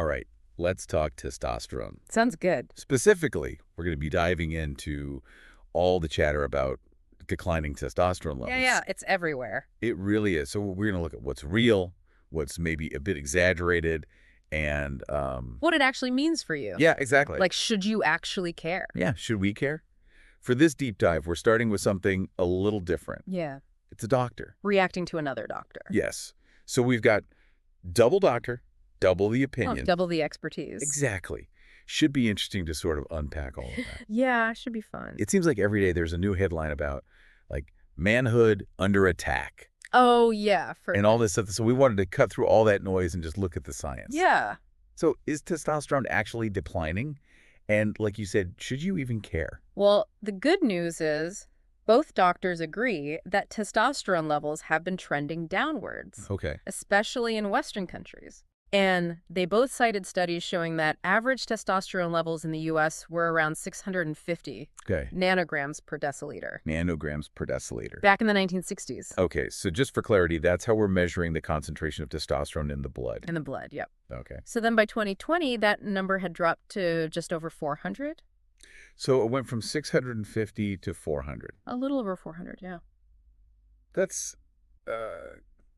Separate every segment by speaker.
Speaker 1: All right, let's talk testosterone.
Speaker 2: Sounds good.
Speaker 1: Specifically, we're going to be diving into all the chatter about declining testosterone levels.
Speaker 2: Yeah, it's everywhere.
Speaker 1: It really is. So we're going to look at what's real, what's maybe a bit exaggerated, and
Speaker 2: What it actually means for you.
Speaker 1: yeah, exactly.
Speaker 2: Like, should you actually care?
Speaker 1: Yeah, should we care? For this deep dive, we're starting with something a little different.
Speaker 2: Yeah.
Speaker 1: It's a doctor.
Speaker 2: Reacting to another doctor.
Speaker 1: Yes. So we've got double doctor, double the
Speaker 2: Oh,
Speaker 1: opinion.
Speaker 2: double the expertise.
Speaker 1: Exactly. Should be interesting to sort of unpack all of that.
Speaker 2: Yeah, should be fun.
Speaker 1: It seems like every day there's a new headline about, like, manhood under attack
Speaker 2: Oh, yeah.
Speaker 1: and all this stuff. So we wanted to cut through all that noise and just look at the science.
Speaker 2: Yeah.
Speaker 1: So is testosterone actually declining? And like you said, should you even care?
Speaker 2: Well, the good news is both doctors agree that testosterone levels have been trending downwards,
Speaker 1: Okay.
Speaker 2: especially in Western countries. And they both cited studies showing that average testosterone levels in the U.S. were around 650
Speaker 1: Okay.
Speaker 2: nanograms per deciliter
Speaker 1: Nanograms per deciliter.
Speaker 2: back in the 1960s.
Speaker 1: Okay. So just for clarity, that's how we're measuring the concentration of testosterone in the blood.
Speaker 2: In the blood, yep.
Speaker 1: Okay.
Speaker 2: So then by 2020, that number had dropped to just over 400.
Speaker 1: So it went from 650 to 400.
Speaker 2: A little over 400, yeah.
Speaker 1: That's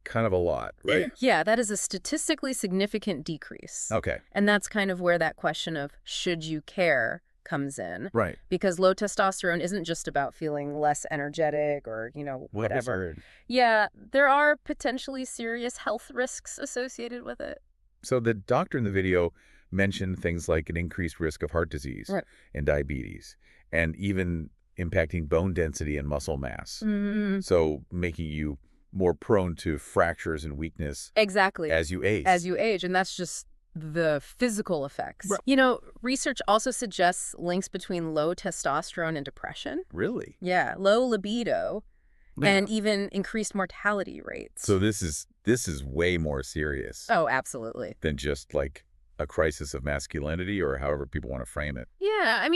Speaker 1: kind of a lot, right?
Speaker 2: Yeah, that is a statistically significant decrease.
Speaker 1: Okay.
Speaker 2: And that's kind of where that question of should you care comes in.
Speaker 1: Right.
Speaker 2: Because low testosterone isn't just about feeling less energetic or, whatever. Yeah, there are potentially serious health risks associated with it.
Speaker 1: So the doctor in the video mentioned things like an increased risk of heart disease
Speaker 2: Right.
Speaker 1: and diabetes, and even impacting bone density and muscle mass.
Speaker 2: Mm-hmm.
Speaker 1: So making you more prone to fractures and weakness
Speaker 2: Exactly.
Speaker 1: as you age.
Speaker 2: And that's just the physical effects.
Speaker 1: Right.
Speaker 2: Research also suggests links between low testosterone and depression.
Speaker 1: Really?
Speaker 2: Yeah, low libido
Speaker 1: Yeah.
Speaker 2: and even increased mortality rates.
Speaker 1: So this is way more serious
Speaker 2: Oh, absolutely.
Speaker 1: than just like a crisis of masculinity, or however people want to frame it.
Speaker 2: Yeah,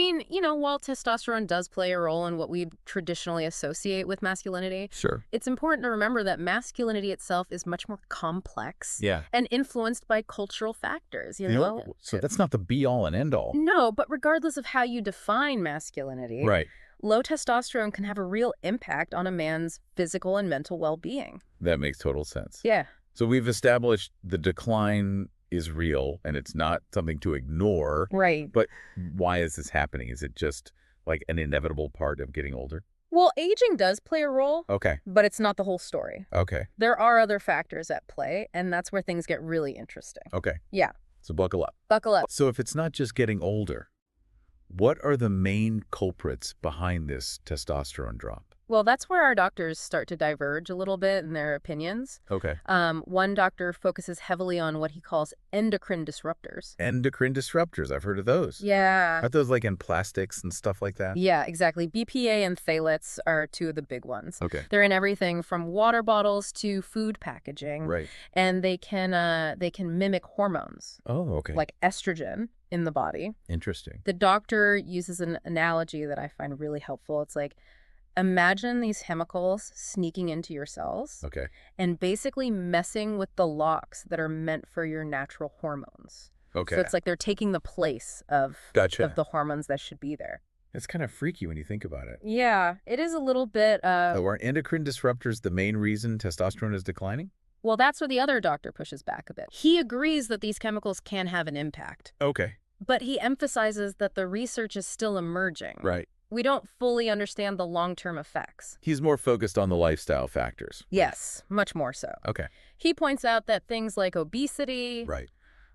Speaker 2: while testosterone does play a role in what we traditionally associate with masculinity,
Speaker 1: Sure.
Speaker 2: it's important to remember that masculinity itself is much more complex
Speaker 1: Yeah.
Speaker 2: and influenced by cultural factors.
Speaker 1: So that's not the be-all and end-all.
Speaker 2: No, but regardless of how you define masculinity,
Speaker 1: Right.
Speaker 2: low testosterone can have a real impact on a man's physical and mental well-being.
Speaker 1: That makes total sense.
Speaker 2: Yeah.
Speaker 1: So we've established the decline is real and it's not something to ignore.
Speaker 2: Right.
Speaker 1: But why is this happening? Is it just like an inevitable part of getting older?
Speaker 2: Well, aging does play a role,
Speaker 1: Okay.
Speaker 2: but it's not the whole story.
Speaker 1: Okay.
Speaker 2: There are other factors at play, and that's where things get really interesting.
Speaker 1: Okay.
Speaker 2: Yeah.
Speaker 1: So buckle up.
Speaker 2: Buckle up.
Speaker 1: So if it's not just getting older, what are the main culprits behind this testosterone drop?
Speaker 2: Well, that's where our doctors start to diverge a little bit in their opinions.
Speaker 1: Okay.
Speaker 2: One doctor focuses heavily on what he calls endocrine disruptors.
Speaker 1: Endocrine disruptors. I've heard of those.
Speaker 2: Yeah.
Speaker 1: Aren't those like in plastics and stuff like that?
Speaker 2: Yeah, exactly. BPA and phthalates are two of the big ones.
Speaker 1: Okay.
Speaker 2: They're in everything from water bottles to food packaging.
Speaker 1: Right.
Speaker 2: And they can mimic hormones,
Speaker 1: Oh, okay.
Speaker 2: like estrogen in the body.
Speaker 1: Interesting.
Speaker 2: The doctor uses an analogy that I find really helpful. It's like, imagine these chemicals sneaking into your cells
Speaker 1: Okay.
Speaker 2: and basically messing with the locks that are meant for your natural hormones.
Speaker 1: Okay.
Speaker 2: So it's like they're taking the place of
Speaker 1: Gotcha.
Speaker 2: the hormones that should be there.
Speaker 1: It's kind of freaky when you think about it.
Speaker 2: Yeah, it is a little bit.
Speaker 1: So are endocrine disruptors the main reason testosterone is declining?
Speaker 2: Well, that's where the other doctor pushes back a bit. He agrees that these chemicals can have an impact,
Speaker 1: Okay.
Speaker 2: but he emphasizes that the research is still emerging.
Speaker 1: Right.
Speaker 2: We don't fully understand the long-term effects.
Speaker 1: He's more focused on the lifestyle factors.
Speaker 2: Yes, much more so.
Speaker 1: Okay.
Speaker 2: He points out that things like obesity,
Speaker 1: Right.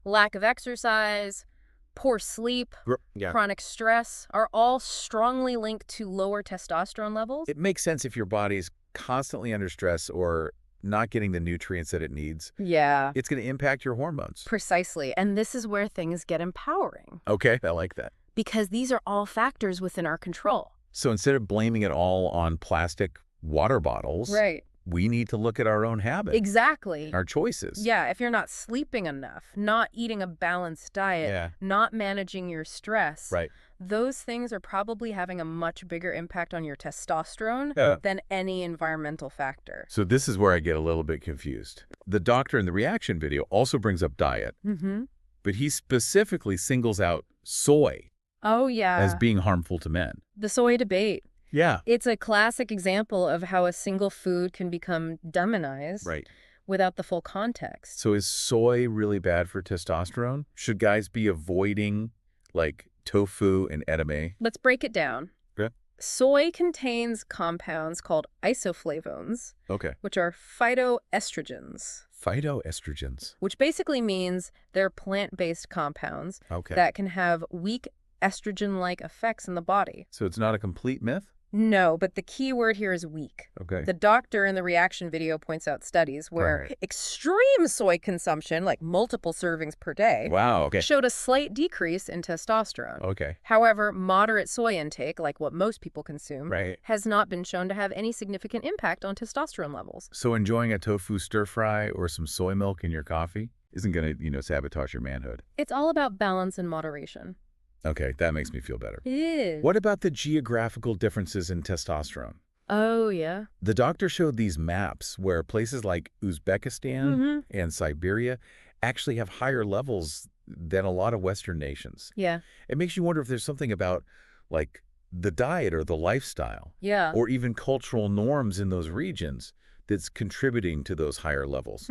Speaker 2: lack of exercise, poor sleep,
Speaker 1: Yeah.
Speaker 2: chronic stress are all strongly linked to lower testosterone levels.
Speaker 1: It makes sense if your body's constantly under stress or not getting the nutrients that it needs.
Speaker 2: Yeah,
Speaker 1: It's going to impact your hormones.
Speaker 2: precisely. And this is where things get empowering,
Speaker 1: Okay. I like that.
Speaker 2: because these are all factors within our control.
Speaker 1: So instead of blaming it all on plastic water bottles,
Speaker 2: Right.
Speaker 1: we need to look at our own habits,
Speaker 2: Exactly.
Speaker 1: our choices.
Speaker 2: Yeah, if you're not sleeping enough, not eating a balanced diet,
Speaker 1: Yeah.
Speaker 2: not managing your stress,
Speaker 1: Right.
Speaker 2: those things are probably having a much bigger impact on your testosterone
Speaker 1: Yeah.
Speaker 2: than any environmental factor.
Speaker 1: So this is where I get a little bit confused. The doctor in the reaction video also brings up diet.
Speaker 2: Mm-hmm.
Speaker 1: But he specifically singles out soy
Speaker 2: Oh,
Speaker 1: as
Speaker 2: yeah.
Speaker 1: being harmful to men.
Speaker 2: The soy debate.
Speaker 1: Yeah.
Speaker 2: It's a classic example of how a single food can become demonized
Speaker 1: Right.
Speaker 2: without the full context.
Speaker 1: So is soy really bad for testosterone? Should guys be avoiding, like, tofu and edamame?
Speaker 2: Let's break it down.
Speaker 1: Okay.
Speaker 2: Soy contains compounds called isoflavones,
Speaker 1: Okay.
Speaker 2: which are phytoestrogens,
Speaker 1: Phytoestrogens.
Speaker 2: which basically means they're plant-based compounds
Speaker 1: Okay.
Speaker 2: that can have weak estrogen-like effects in the body.
Speaker 1: So it's not a complete myth?
Speaker 2: No, but the key word here is weak.
Speaker 1: Okay.
Speaker 2: The doctor in the reaction video points out studies where
Speaker 1: Right.
Speaker 2: extreme soy consumption, like multiple servings per day,
Speaker 1: Wow, okay.
Speaker 2: showed a slight decrease in testosterone.
Speaker 1: Okay.
Speaker 2: However, moderate soy intake, like what most people consume,
Speaker 1: Right.
Speaker 2: has not been shown to have any significant impact on testosterone levels.
Speaker 1: So enjoying a tofu stir fry or some soy milk in your coffee isn't going to, sabotage your manhood.
Speaker 2: It's all about balance and moderation.
Speaker 1: Okay, that makes me feel better.
Speaker 2: It is.
Speaker 1: What about the geographical differences in testosterone?
Speaker 2: Oh, yeah.
Speaker 1: The doctor showed these maps where places like Uzbekistan and Siberia actually have higher levels than a lot of Western nations.
Speaker 2: Yeah.
Speaker 1: It makes you wonder if there's something about, like, the diet or the lifestyle
Speaker 2: Yeah.
Speaker 1: or even cultural norms in those regions that's contributing to those higher levels.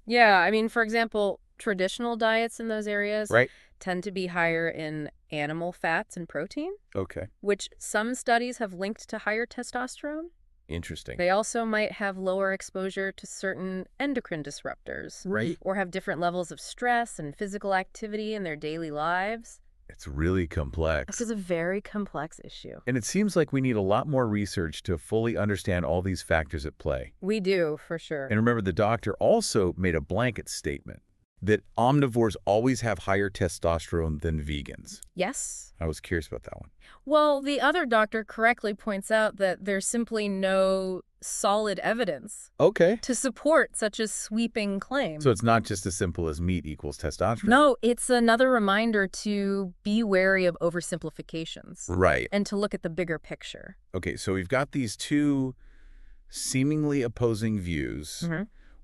Speaker 2: Yeah, I mean, for example, traditional diets in those areas
Speaker 1: Right?
Speaker 2: tend to be higher in animal fats and protein,
Speaker 1: Okay.
Speaker 2: which some studies have linked to higher testosterone.
Speaker 1: Interesting.
Speaker 2: They also might have lower exposure to certain endocrine disruptors,
Speaker 1: Right.
Speaker 2: or have different levels of stress and physical activity in their daily lives.
Speaker 1: It's really complex.
Speaker 2: This is a very complex issue.
Speaker 1: And it seems like we need a lot more research to fully understand all these factors at play.
Speaker 2: We do, for sure.
Speaker 1: And remember, the doctor also made a blanket statement that omnivores always have higher testosterone than vegans.
Speaker 2: Yes.
Speaker 1: I was curious about that one.
Speaker 2: Well, the other doctor correctly points out that there's simply no solid evidence
Speaker 1: Okay.
Speaker 2: to support such a sweeping claim.
Speaker 1: So it's not just as simple as meat equals testosterone.
Speaker 2: No, it's another reminder to be wary of oversimplifications
Speaker 1: Right.
Speaker 2: and to look at the bigger picture.
Speaker 1: Okay, so we've got these two seemingly opposing views.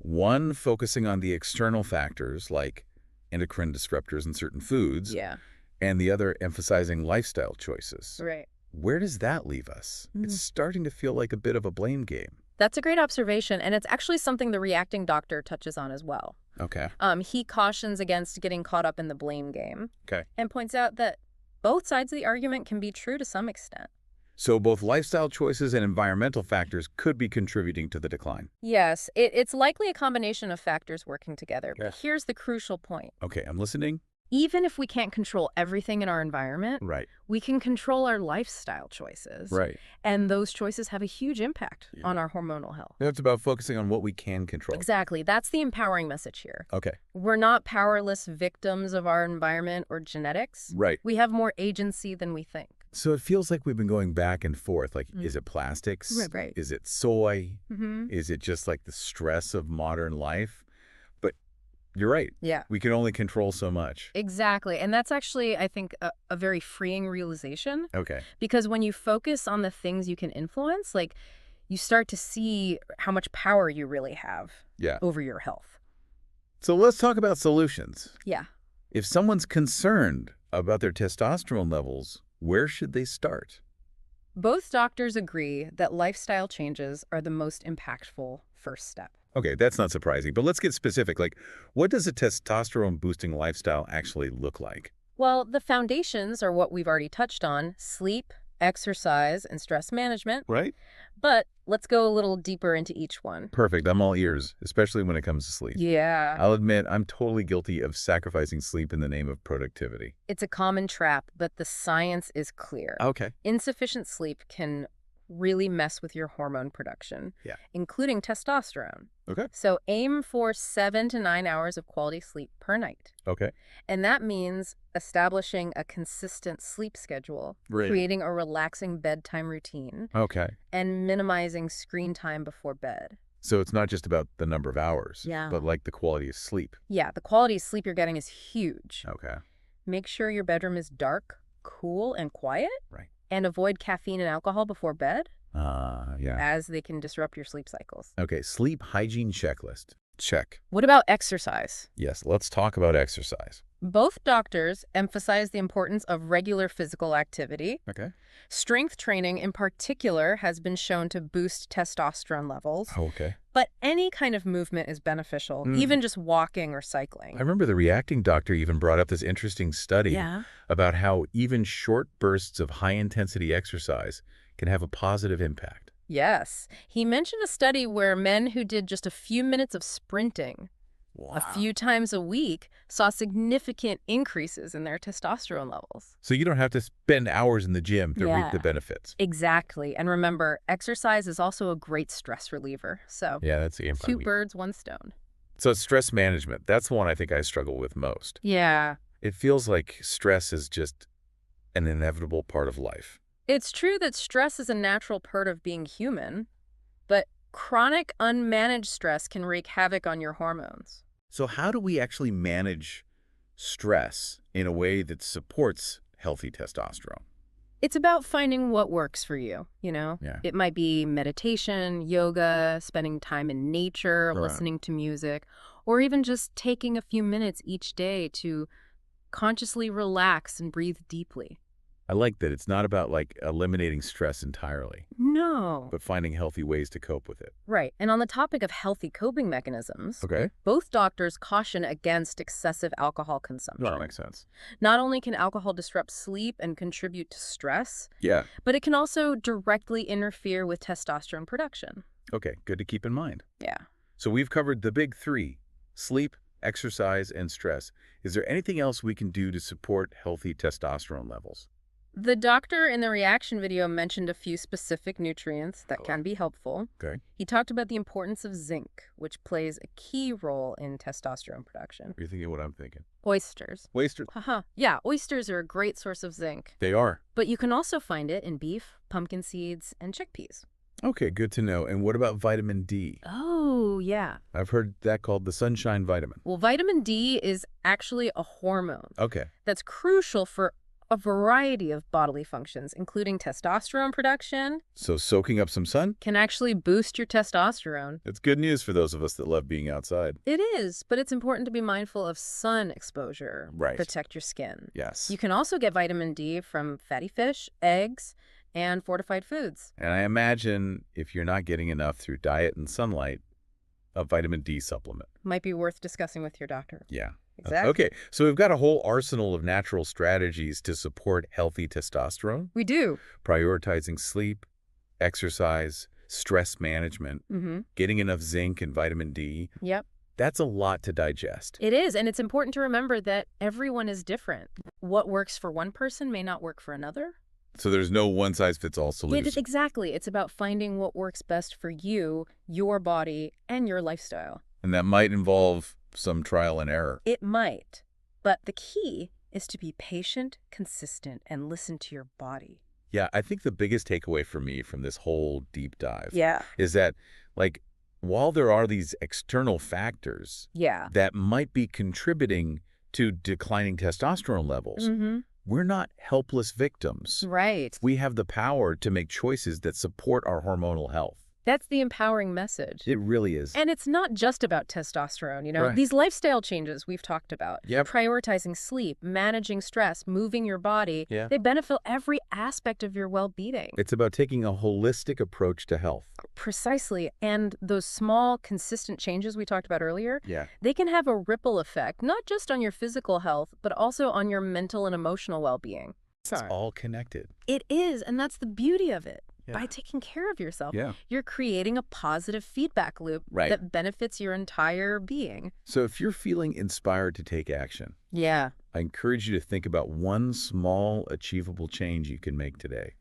Speaker 1: One focusing on the external factors like endocrine disruptors in certain foods,
Speaker 2: Yeah.
Speaker 1: and the other emphasizing lifestyle choices.
Speaker 2: Right.
Speaker 1: Where does that leave us? It's starting to feel like a bit of a blame game.
Speaker 2: That's a great observation, and it's actually something the reacting doctor touches on as well.
Speaker 1: Okay.
Speaker 2: He cautions against getting caught up in the blame game.
Speaker 1: Okay.
Speaker 2: And points out that both sides of the argument can be true to some extent.
Speaker 1: So both lifestyle choices and environmental factors could be contributing to the decline.
Speaker 2: Yes, it's likely a combination of factors working together. But
Speaker 1: Yes.
Speaker 2: here's the crucial point.
Speaker 1: Okay, I'm listening.
Speaker 2: Even if we can't control everything in our environment,
Speaker 1: Right.
Speaker 2: we can control our lifestyle choices.
Speaker 1: Right.
Speaker 2: And those choices have a huge impact on our hormonal health.
Speaker 1: It's about focusing on what we can control.
Speaker 2: Exactly. That's the empowering message here.
Speaker 1: Okay.
Speaker 2: We're not powerless victims of our environment or genetics.
Speaker 1: Right.
Speaker 2: We have more agency than we think.
Speaker 1: So it feels like we've been going back and forth. Like, is it plastics?
Speaker 2: Right.
Speaker 1: Is it soy?
Speaker 2: Mm-hmm.
Speaker 1: Is it just like the stress of modern life? But you're right.
Speaker 2: Yeah.
Speaker 1: We can only control so much.
Speaker 2: Exactly. And that's actually, I think, a very freeing realization.
Speaker 1: Okay.
Speaker 2: Because when you focus on the things you can influence, like, you start to see how much power you really have
Speaker 1: Yeah.
Speaker 2: over your health.
Speaker 1: So let's talk about solutions.
Speaker 2: Yeah.
Speaker 1: If someone's concerned about their testosterone levels, where should they start?
Speaker 2: Both doctors agree that lifestyle changes are the most impactful first step.
Speaker 1: Okay, that's not surprising, but let's get specific. Like, what does a testosterone-boosting lifestyle actually look like?
Speaker 2: Well, the foundations are what we've already touched on: sleep, exercise, and stress management.
Speaker 1: Right?
Speaker 2: But let's go a little deeper into each one.
Speaker 1: Perfect. I'm all ears, especially when it comes to sleep.
Speaker 2: Yeah.
Speaker 1: I'll admit I'm totally guilty of sacrificing sleep in the name of productivity.
Speaker 2: It's a common trap, but the science is clear.
Speaker 1: Okay.
Speaker 2: Insufficient sleep can really mess with your hormone production,
Speaker 1: Yeah.
Speaker 2: including testosterone.
Speaker 1: Okay.
Speaker 2: So aim for 7 to 9 hours of quality sleep per night.
Speaker 1: Okay.
Speaker 2: And that means establishing a consistent sleep schedule,
Speaker 1: Right.
Speaker 2: creating a relaxing bedtime routine,
Speaker 1: Okay.
Speaker 2: and minimizing screen time before bed.
Speaker 1: So it's not just about the number of hours,
Speaker 2: Yeah.
Speaker 1: but like the quality of sleep.
Speaker 2: Yeah, the quality of sleep you're getting is huge.
Speaker 1: Okay.
Speaker 2: Make sure your bedroom is dark, cool, and quiet.
Speaker 1: Right.
Speaker 2: And avoid caffeine and alcohol before bed,
Speaker 1: Yeah.
Speaker 2: as they can disrupt your sleep cycles.
Speaker 1: Okay, sleep hygiene checklist. Check.
Speaker 2: What about exercise?
Speaker 1: Yes, let's talk about exercise.
Speaker 2: Both doctors emphasize the importance of regular physical activity.
Speaker 1: Okay.
Speaker 2: Strength training in particular has been shown to boost testosterone levels.
Speaker 1: Oh, okay.
Speaker 2: But any kind of movement is beneficial, even just walking or
Speaker 1: I
Speaker 2: cycling.
Speaker 1: remember the reacting doctor even brought up this interesting study about how even short bursts of high-intensity exercise can have a positive impact.
Speaker 2: Yes. He mentioned a study where men who did just a few minutes of sprinting a few times a week saw significant increases in their testosterone levels.
Speaker 1: So you don't have to spend hours in the gym to reap the benefits.
Speaker 2: Exactly. And remember, exercise is also a great stress reliever. So
Speaker 1: Yeah, that's the
Speaker 2: two birds, one stone.
Speaker 1: So stress management, that's the one I think I struggle with most.
Speaker 2: Yeah.
Speaker 1: It feels like stress is just an inevitable part of life.
Speaker 2: It's true that stress is a natural part of being human, but chronic, unmanaged stress can wreak havoc on your hormones.
Speaker 1: So how do we actually manage stress in a way that supports healthy testosterone?
Speaker 2: It's about finding what works for you,
Speaker 1: Yeah.
Speaker 2: It might be meditation, yoga, spending time in nature,
Speaker 1: Right.
Speaker 2: listening to music, or even just taking a few minutes each day to consciously relax and breathe deeply.
Speaker 1: I like that it's not about like eliminating stress entirely,
Speaker 2: No.
Speaker 1: but finding healthy ways to cope with it.
Speaker 2: Right. And on the topic of healthy coping mechanisms,
Speaker 1: Okay.
Speaker 2: both doctors caution against excessive alcohol consumption.
Speaker 1: No, that makes sense.
Speaker 2: Not only can alcohol disrupt sleep and contribute to stress,
Speaker 1: Yeah.
Speaker 2: but it can also directly interfere with testosterone production.
Speaker 1: Okay, good to keep in mind.
Speaker 2: Yeah.
Speaker 1: So we've covered the big three: sleep, exercise, and stress. Is there anything else we can do to support healthy testosterone levels?
Speaker 2: The doctor in the reaction video mentioned a few specific nutrients that can be helpful.
Speaker 1: Okay.
Speaker 2: He talked about the importance of zinc, which plays a key role in testosterone production.
Speaker 1: You're thinking what I'm thinking.
Speaker 2: Oysters.
Speaker 1: Oysters.
Speaker 2: Haha. Yeah, oysters are a great source of zinc.
Speaker 1: They are.
Speaker 2: But you can also find it in beef, pumpkin seeds, and chickpeas.
Speaker 1: Okay, good to know. And what about vitamin D?
Speaker 2: Oh, yeah.
Speaker 1: I've heard that called the sunshine vitamin.
Speaker 2: Well, vitamin D is actually a hormone
Speaker 1: Okay.
Speaker 2: that's crucial for a variety of bodily functions, including testosterone production.
Speaker 1: So soaking up some sun?
Speaker 2: Can actually boost your testosterone.
Speaker 1: It's good news for those of us that love being outside.
Speaker 2: It is, but it's important to be mindful of sun exposure.
Speaker 1: Right.
Speaker 2: Protect your skin.
Speaker 1: Yes.
Speaker 2: You can also get vitamin D from fatty fish, eggs, and fortified foods.
Speaker 1: And I imagine if you're not getting enough through diet and sunlight, a vitamin D supplement.
Speaker 2: Might be worth discussing with your doctor.
Speaker 1: Yeah.
Speaker 2: Exactly.
Speaker 1: Okay, so we've got a whole arsenal of natural strategies to support healthy testosterone.
Speaker 2: We do.
Speaker 1: Prioritizing sleep, exercise, stress management, getting enough zinc and vitamin D.
Speaker 2: Yep.
Speaker 1: That's a lot to digest.
Speaker 2: It is, and it's important to remember that everyone is different. What works for one person may not work for another.
Speaker 1: So there's no one-size-fits-all solution.
Speaker 2: Exactly. It's about finding what works best for you, your body, and your lifestyle.
Speaker 1: And that might involve some trial and error.
Speaker 2: It might, but the key is to be patient, consistent, and listen to your body.
Speaker 1: Yeah, I think the biggest takeaway for me from this whole deep dive
Speaker 2: Yeah.
Speaker 1: is that, like, while there are these external factors
Speaker 2: Yeah.
Speaker 1: that might be contributing to declining testosterone levels, we're not helpless victims.
Speaker 2: Right.
Speaker 1: We have the power to make choices that support our hormonal health.
Speaker 2: That's the empowering message.
Speaker 1: It really is.
Speaker 2: And it's not just about testosterone,
Speaker 1: Right.
Speaker 2: These lifestyle changes we've talked about.
Speaker 1: Yep.
Speaker 2: Prioritizing sleep, managing stress, moving your body.
Speaker 1: Yeah.
Speaker 2: They benefit every aspect of your well-being.
Speaker 1: It's about taking a holistic approach to health.
Speaker 2: Precisely. And those small, consistent changes we talked about earlier,
Speaker 1: Yeah.
Speaker 2: they can have a ripple effect, not just on your physical health, but also on your mental and emotional well-being.
Speaker 1: It's all connected.
Speaker 2: It is, and that's the beauty of it.
Speaker 1: Yeah.
Speaker 2: By taking care of yourself,
Speaker 1: Yeah.
Speaker 2: you're creating a positive feedback loop
Speaker 1: Right.
Speaker 2: that benefits your entire being.
Speaker 1: So if you're feeling inspired to take action,
Speaker 2: Yeah.
Speaker 1: I encourage you to think about one small, achievable change you can make today.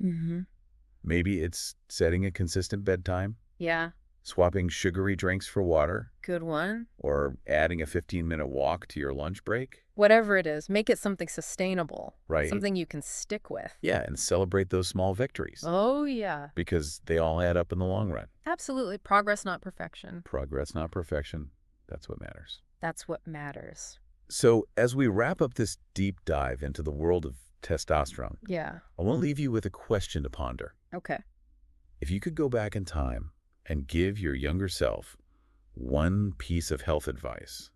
Speaker 1: Maybe it's setting a consistent bedtime,
Speaker 2: Yeah.
Speaker 1: swapping sugary drinks for water,
Speaker 2: Good one.
Speaker 1: or adding a 15-minute walk to your lunch break.
Speaker 2: Whatever it is, make it something sustainable.
Speaker 1: Right.
Speaker 2: Something you can stick with.
Speaker 1: Yeah, and celebrate those small victories
Speaker 2: Oh, yeah.
Speaker 1: because they all add up in the long run.
Speaker 2: Absolutely. Progress, not perfection.
Speaker 1: Progress, not perfection. That's what matters.
Speaker 2: That's what matters.
Speaker 1: So as we wrap up this deep dive into the world of testosterone,
Speaker 2: Yeah.
Speaker 1: I want to leave you with a question to ponder.
Speaker 2: Okay.
Speaker 1: If you could go back in time and give your younger self one piece of health advice,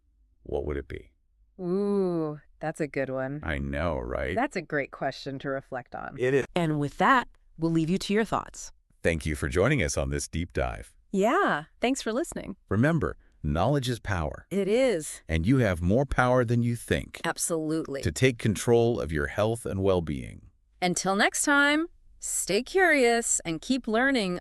Speaker 1: what would it be?
Speaker 2: Ooh, that's a good one.
Speaker 1: I know, right?
Speaker 2: That's a great question to reflect on.
Speaker 1: It is.
Speaker 2: And with that, we'll leave you to your thoughts.
Speaker 1: Thank you for joining us on this deep dive.
Speaker 2: Yeah, thanks for listening.
Speaker 1: Remember, knowledge is power.
Speaker 2: It is.
Speaker 1: And you have more power than you think
Speaker 2: Absolutely.
Speaker 1: to take control of your health and well-being.
Speaker 2: Until next time, stay curious and keep learning.